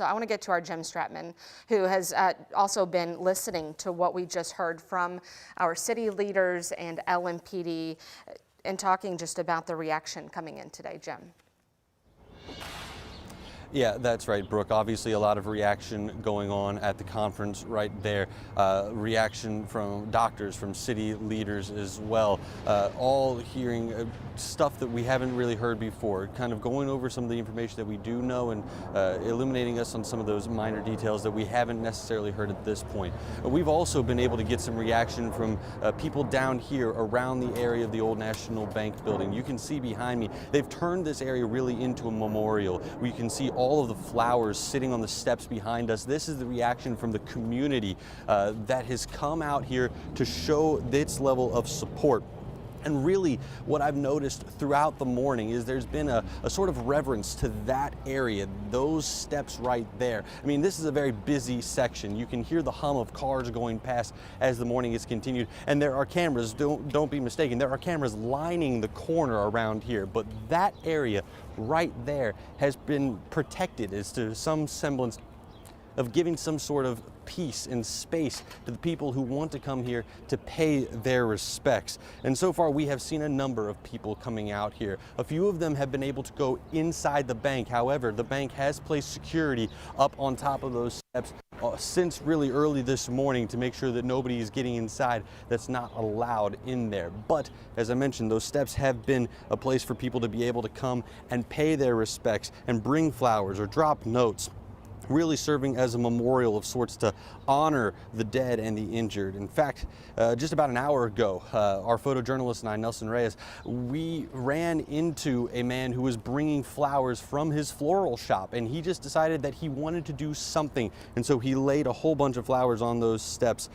So I want to get to our Jim Stratman, who has also been listening to what we just heard from our city leaders and LMPD and talking just about the reaction coming in today. Jim. Yeah, that's right, Brooke. Obviously, a lot of reaction going on at the conference right there. Reaction from doctors, from city leaders as well. All hearing stuff that we haven't really heard before, kind of going over some of the information that we do know and illuminating us on some of those minor details that we haven't necessarily heard at this point. We've also been able to get some reaction from people down here around the area of the old National Bank building. You can see behind me, they've turned this area really into a memorial. We can see all of the flowers sitting on the steps behind us. This is the reaction from the community that has come out here to show its level of support. And really, what I've noticed throughout the morning is there's been a sort of reverence to that area, those steps right there. I mean, this is a very busy section. You can hear the hum of cars going past as the morning is continued. And there are cameras, don't be mistaken, there are cameras lining the corner around here. But that area right there has been protected as to some semblance of giving some sort of peace and space to the people who want to come here to pay their respects. And so far we have seen a number of people coming out here. A few of them have been able to go inside the bank. However, the bank has placed security up on top of those steps since really early this morning to make sure that nobody is getting inside that's not allowed in there. But as I mentioned, those steps have been a place for people to be able to come and pay their respects and bring flowers or drop notes, really serving as a memorial of sorts to honor the dead and the injured. In fact, just about an hour ago, our photojournalist and I, Nelson Reyes, we ran into a man who was bringing flowers from his floral shop, and he just decided that he wanted to do something, and so he laid a whole bunch of flowers on those steps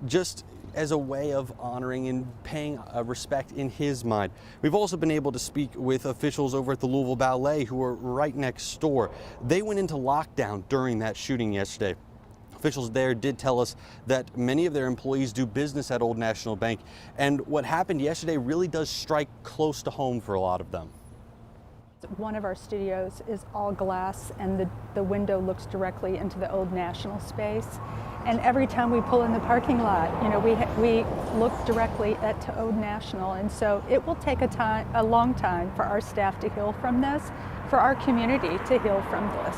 just as a way of honoring and paying respect in his mind. We've also been able to speak with officials over at the Louisville Ballet who are right next door. They went into lockdown during that shooting yesterday. Officials there did tell us that many of their employees do business at Old National Bank, and what happened yesterday really does strike close to home for a lot of them. One of our studios is all glass, and the window looks directly into the Old National space. And every time we pull in the parking lot, you know, we look directly to Old National, and so it will take a long time for our staff to heal from this, for our community to heal from this.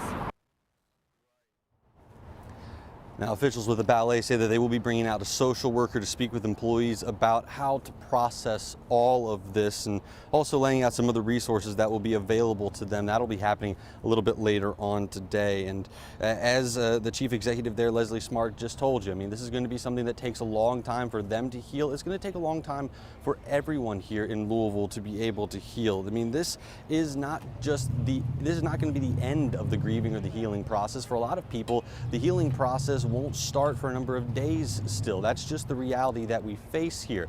Now, officials with the ballet say that they will be bringing out a social worker to speak with employees about how to process all of this, and also laying out some of the resources that will be available to them. That'll be happening a little bit later on today. And as the chief executive there, Leslie Smart, just told you, I mean, this is going to be something that takes a long time for them to heal. It's going to take a long time for everyone here in Louisville to be able to heal. I mean, this is not going to be the end of the grieving or the healing process. For a lot of people, the healing process won't start for a number of days still. That's just the reality that we face here.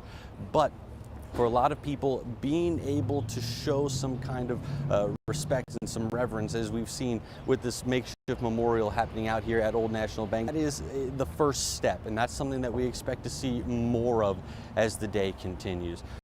But for a lot of people, being able to show some kind of respect and some reverence, as we've seen with this makeshift memorial happening out here at Old National Bank, that is the first step, and that's something that we expect to see more of as the day continues.